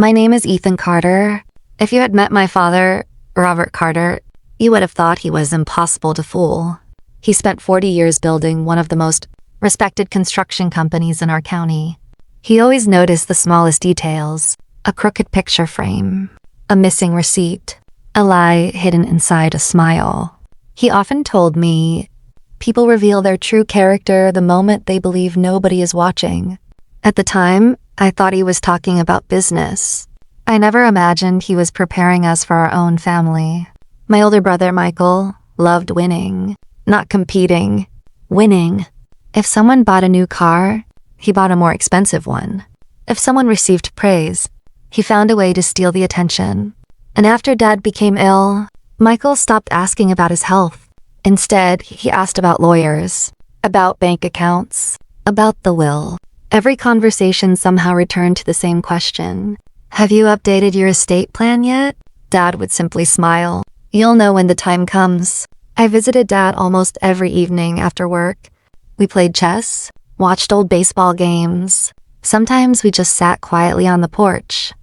My name is Ethan Carter. If you had met my father, Robert Carter, you would have thought he was impossible to fool. He spent 40 years building one of the most respected construction companies in our county. He always noticed the smallest details: a crooked picture frame, a missing receipt, a lie hidden inside a smile. He often told me, people reveal their true character the moment they believe nobody is watching. At the time, I thought he was talking about business. I never imagined he was preparing us for our own family. My older brother, Michael, loved winning, not competing, winning. If someone bought a new car, he bought a more expensive one. If someone received praise, he found a way to steal the attention. And after Dad became ill, Michael stopped asking about his health. Instead, he asked about lawyers, about bank accounts, about the will. Every conversation somehow returned to the same question. Have you updated your estate plan yet? Dad would simply smile. You'll know when the time comes. I visited Dad almost every evening after work. We played chess, watched old baseball games. Sometimes we just sat quietly on the porch.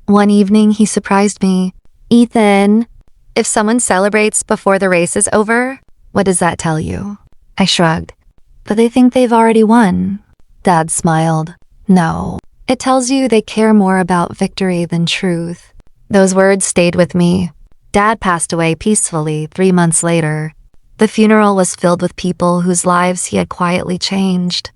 One evening, he surprised me. Ethan, if someone celebrates before the race is over, what does that tell you? I shrugged. But they think they've already won. Dad smiled. No, it tells you they care more about victory than truth. Those words stayed with me. Dad passed away peacefully 3 months later. The funeral was filled with people whose lives he had quietly changed.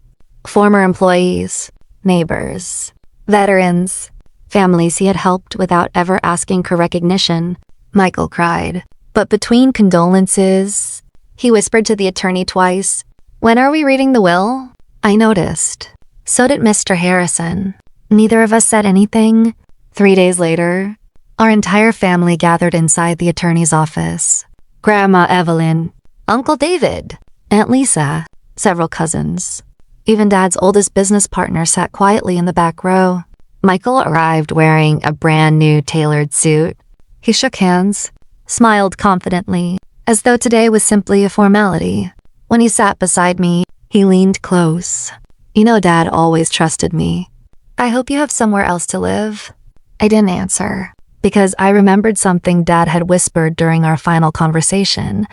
Former employees, neighbors, veterans, families he had helped without ever asking for recognition. Michael cried. But between condolences, he whispered to the attorney twice, "When are we reading the will?" I noticed. So did Mr. Harrison. Neither of us said anything. 3 days later, our entire family gathered inside the attorney's office. Grandma Evelyn, Uncle David, Aunt Lisa, several cousins. Even Dad's oldest business partner sat quietly in the back row. Michael arrived wearing a brand new tailored suit. He shook hands, smiled confidently, as though today was simply a formality. When he sat beside me, he leaned close. You know, Dad always trusted me. I hope you have somewhere else to live. I didn't answer, because I remembered something Dad had whispered during our final conversation.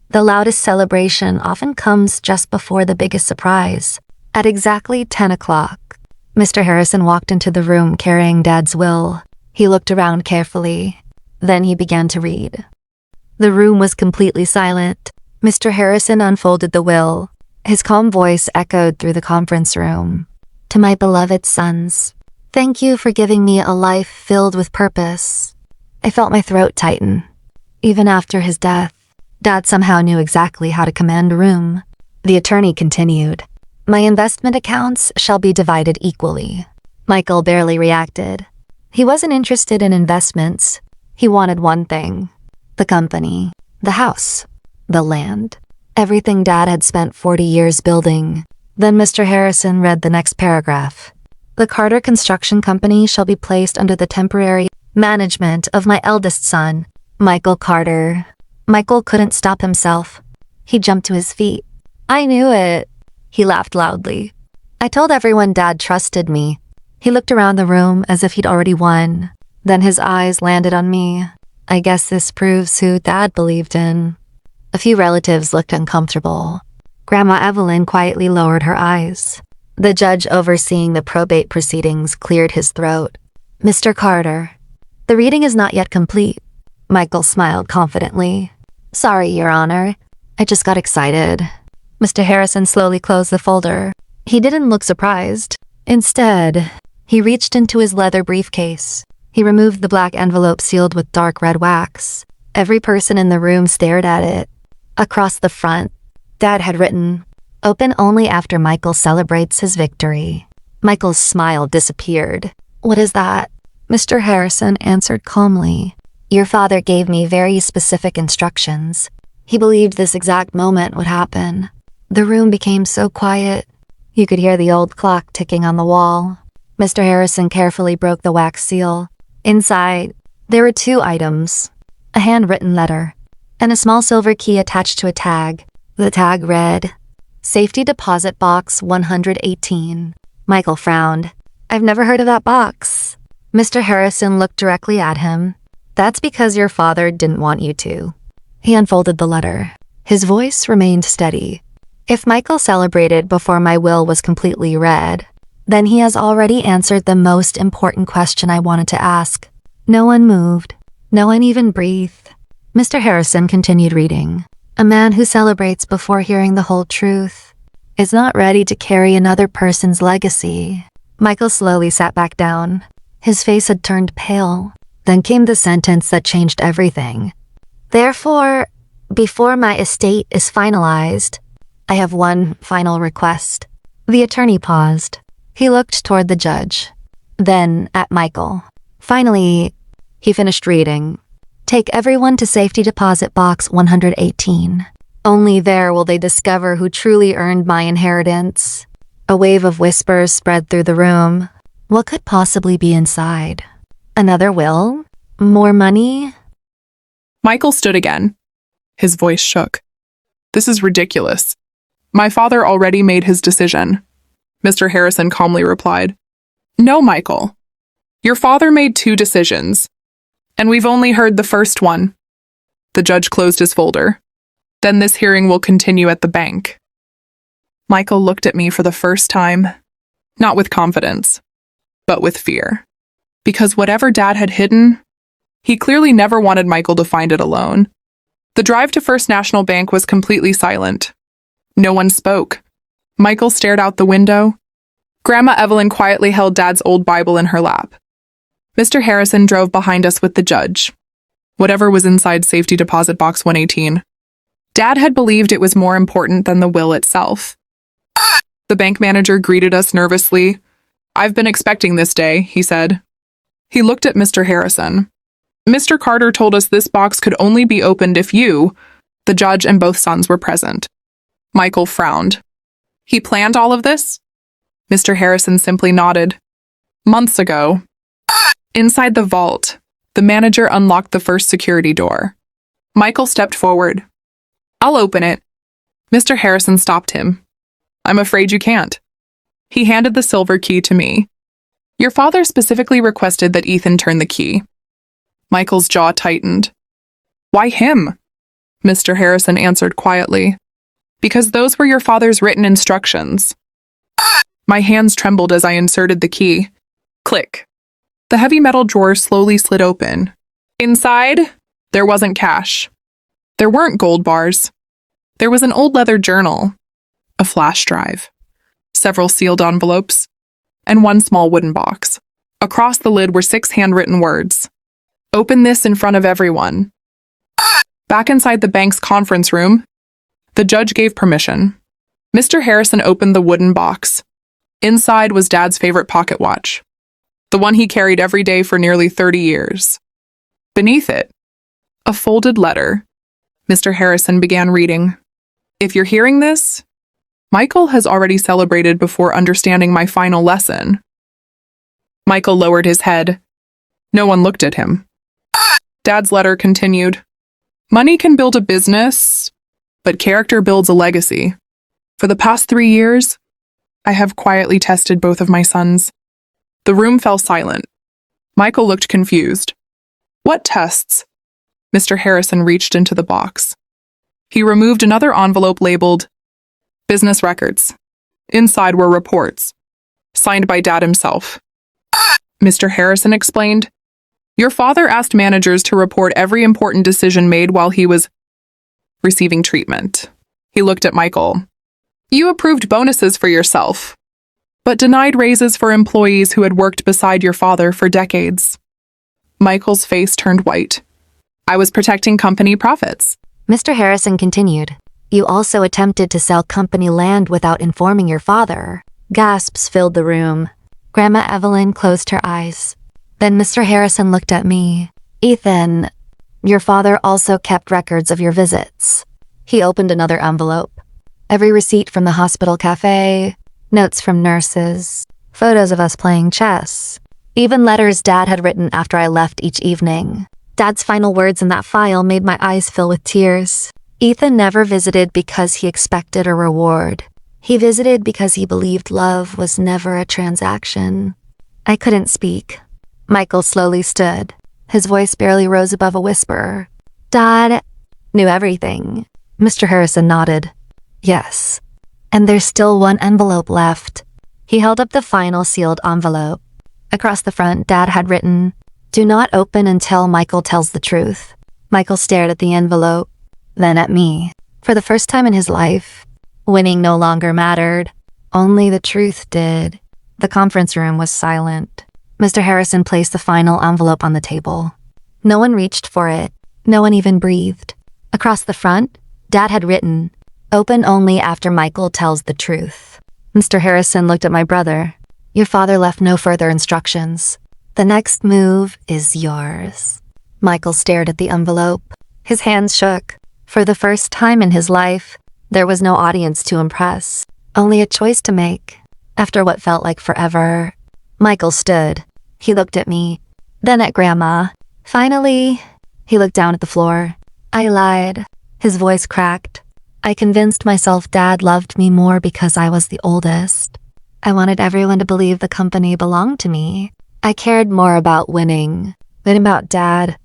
The loudest celebration often comes just before the biggest surprise. At exactly 10 o'clock, Mr. Harrison walked into the room carrying Dad's will. He looked around carefully. Then he began to read. The room was completely silent. Mr. Harrison unfolded the will. His calm voice echoed through the conference room. To my beloved sons, thank you for giving me a life filled with purpose. I felt my throat tighten. Even after his death, Dad somehow knew exactly how to command a room. The attorney continued. My investment accounts shall be divided equally. Michael barely reacted. He wasn't interested in investments. He wanted one thing: the company, the house, the land. Everything Dad had spent 40 years building. Then Mr. Harrison read the next paragraph. The Carter Construction Company shall be placed under the temporary management of my eldest son, Michael Carter. Michael couldn't stop himself. He jumped to his feet. I knew it. He laughed loudly. I told everyone Dad trusted me. He looked around the room as if he'd already won. Then his eyes landed on me. I guess this proves who Dad believed in. A few relatives looked uncomfortable. Grandma Evelyn quietly lowered her eyes. The judge overseeing the probate proceedings cleared his throat. Mr. Carter, the reading is not yet complete. Michael smiled confidently. Sorry, Your Honor. I just got excited. Mr. Harrison slowly closed the folder. He didn't look surprised. Instead, he reached into his leather briefcase. He removed the black envelope sealed with dark red wax. Every person in the room stared at it. Across the front, Dad had written, "Open only after Michael celebrates his victory." Michael's smile disappeared. What is that? Mr. Harrison answered calmly. Your father gave me very specific instructions. He believed this exact moment would happen. The room became so quiet. You could hear the old clock ticking on the wall. Mr. Harrison carefully broke the wax seal. Inside, there were 2 items: a handwritten letter and a small silver key attached to a tag. The tag read, Safety Deposit Box 118. Michael frowned. I've never heard of that box. Mr. Harrison looked directly at him. That's because your father didn't want you to. He unfolded the letter. His voice remained steady. If Michael celebrated before my will was completely read, then he has already answered the most important question I wanted to ask. No one moved. No one even breathed. Mr. Harrison continued reading. A man who celebrates before hearing the whole truth is not ready to carry another person's legacy. Michael slowly sat back down. His face had turned pale. Then came the sentence that changed everything. Therefore, before my estate is finalized, I have one final request. The attorney paused. He looked toward the judge, then at Michael. Finally, he finished reading. Take everyone to safety deposit box 118. Only there will they discover who truly earned my inheritance. A wave of whispers spread through the room. What could possibly be inside? Another will? More money? Michael stood again. His voice shook. This is ridiculous. My father already made his decision. Mr. Harrison calmly replied. No, Michael. Your father made 2 decisions, and we've only heard the first one. The judge closed his folder. Then this hearing will continue at the bank. Michael looked at me for the first time, not with confidence, but with fear. Because whatever Dad had hidden, he clearly never wanted Michael to find it alone. The drive to First National Bank was completely silent. No one spoke. Michael stared out the window. Grandma Evelyn quietly held Dad's old Bible in her lap. Mr. Harrison drove behind us with the judge. Whatever was inside safety deposit box 118. Dad had believed it was more important than the will itself. The bank manager greeted us nervously. I've been expecting this day, he said. He looked at Mr. Harrison. Mr. Carter told us this box could only be opened if you, the judge, and both sons were present. Michael frowned. He planned all of this? Mr. Harrison simply nodded. Months ago. Inside the vault, the manager unlocked the first security door. Michael stepped forward. I'll open it. Mr. Harrison stopped him. I'm afraid you can't. He handed the silver key to me. Your father specifically requested that Ethan turn the key. Michael's jaw tightened. Why him? Mr. Harrison answered quietly. Because those were your father's written instructions. My hands trembled as I inserted the key. Click. The heavy metal drawer slowly slid open. Inside, there wasn't cash. There weren't gold bars. There was an old leather journal, a flash drive, several sealed envelopes, and one small wooden box. Across the lid were 6 handwritten words. Open this in front of everyone. Back inside the bank's conference room, the judge gave permission. Mr. Harrison opened the wooden box. Inside was Dad's favorite pocket watch, the one he carried every day for nearly 30 years. Beneath it, a folded letter. Mr. Harrison began reading. If you're hearing this, Michael has already celebrated before understanding my final lesson. Michael lowered his head. No one looked at him. Dad's letter continued. Money can build a business, but character builds a legacy. For the past 3 years, I have quietly tested both of my sons. The room fell silent. Michael looked confused. What tests? Mr. Harrison reached into the box. He removed another envelope labeled business records. Inside were reports, signed by Dad himself. Mr. Harrison explained. Your father asked managers to report every important decision made while he was receiving treatment. He looked at Michael. You approved bonuses for yourself, but denied raises for employees who had worked beside your father for decades. Michael's face turned white. I was protecting company profits. Mr. Harrison continued. You also attempted to sell company land without informing your father. Gasps filled the room. Grandma Evelyn closed her eyes. Then Mr. Harrison looked at me. Ethan, your father also kept records of your visits. He opened another envelope. Every receipt from the hospital cafe, notes from nurses, photos of us playing chess, even letters Dad had written after I left each evening. Dad's final words in that file made my eyes fill with tears. Ethan never visited because he expected a reward. He visited because he believed love was never a transaction. I couldn't speak. Michael slowly stood. His voice barely rose above a whisper. Dad knew everything. Mr. Harrison nodded. Yes. And there's still one envelope left. He held up the final sealed envelope. Across the front, Dad had written, "Do not open until Michael tells the truth." Michael stared at the envelope, then at me. For the first time in his life, winning no longer mattered. Only the truth did. The conference room was silent. Mr. Harrison placed the final envelope on the table. No one reached for it. No one even breathed. Across the front, Dad had written, "Open only after Michael tells the truth." Mr. Harrison looked at my brother. "Your father left no further instructions. The next move is yours." Michael stared at the envelope. His hands shook. For the first time in his life, there was no audience to impress, only a choice to make. After what felt like forever, Michael stood. He looked at me, then at Grandma. Finally, he looked down at the floor. "I lied." His voice cracked. "I convinced myself Dad loved me more because I was the oldest. I wanted everyone to believe the company belonged to me. I cared more about winning than about Dad."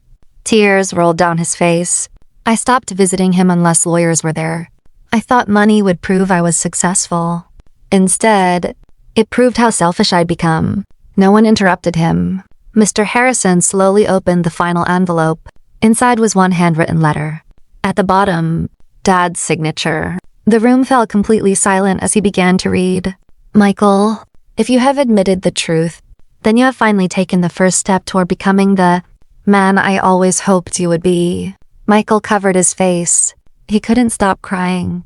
Tears rolled down his face. I stopped visiting him unless lawyers were there. I thought money would prove I was successful. Instead, it proved how selfish I'd become. No one interrupted him. Mr. Harrison slowly opened the final envelope. Inside was one handwritten letter. At the bottom, Dad's signature. The room fell completely silent as he began to read. "Michael, if you have admitted the truth, then you have finally taken the first step toward becoming the man I always hoped you would be." Michael covered his face. He couldn't stop crying.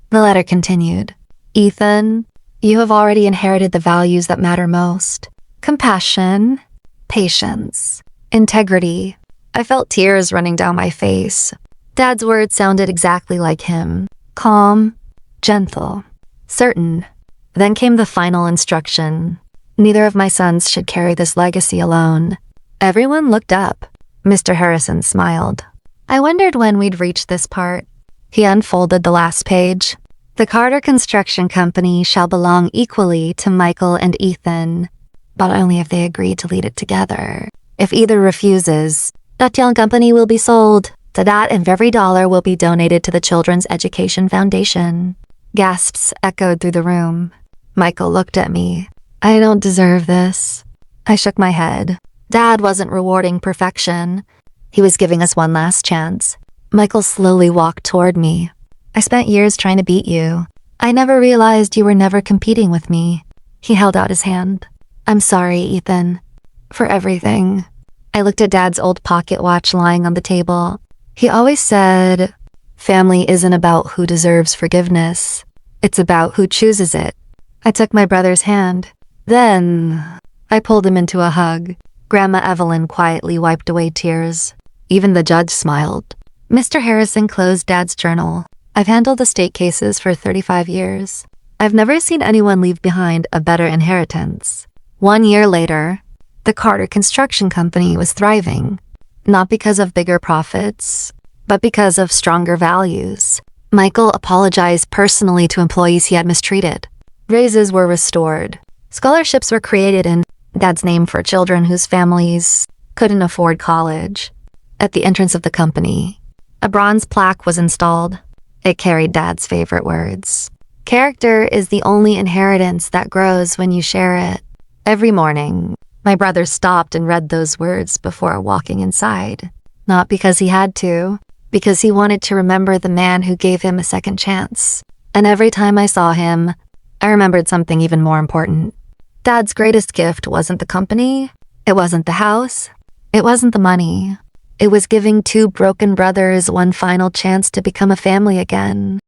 The letter continued. "Ethan, you have already inherited the values that matter most. Compassion, patience, integrity." I felt tears running down my face. Dad's words sounded exactly like him. Calm, gentle, certain. Then came the final instruction. Neither of my sons should carry this legacy alone. Everyone looked up. Mr. Harrison smiled. I wondered when we'd reach this part. He unfolded the last page. "The Carter Construction Company shall belong equally to Michael and Ethan, but only if they agree to lead it together. If either refuses, that young company will be sold. To that, and every dollar will be donated to the Children's Education Foundation." Gasps echoed through the room. Michael looked at me. "I don't deserve this." I shook my head. Dad wasn't rewarding perfection. He was giving us one last chance. Michael slowly walked toward me. "I spent years trying to beat you. I never realized you were never competing with me." He held out his hand. "I'm sorry, Ethan, for everything." I looked at Dad's old pocket watch lying on the table. He always said, "Family isn't about who deserves forgiveness. It's about who chooses it." I took my brother's hand. Then I pulled him into a hug. Grandma Evelyn quietly wiped away tears. Even the judge smiled. Mr. Harrison closed Dad's journal. "I've handled estate cases for 35 years. I've never seen anyone leave behind a better inheritance." 1 year later, the Carter Construction Company was thriving, not because of bigger profits, but because of stronger values. Michael apologized personally to employees he had mistreated. Raises were restored. Scholarships were created in Dad's name for children whose families couldn't afford college. At the entrance of the company, a bronze plaque was installed. It carried Dad's favorite words. "Character is the only inheritance that grows when you share it." Every morning, my brother stopped and read those words before walking inside. Not because he had to, because he wanted to remember the man who gave him a second chance. And every time I saw him, I remembered something even more important. Dad's greatest gift wasn't the company. It wasn't the house. It wasn't the money. It was giving two broken brothers one final chance to become a family again.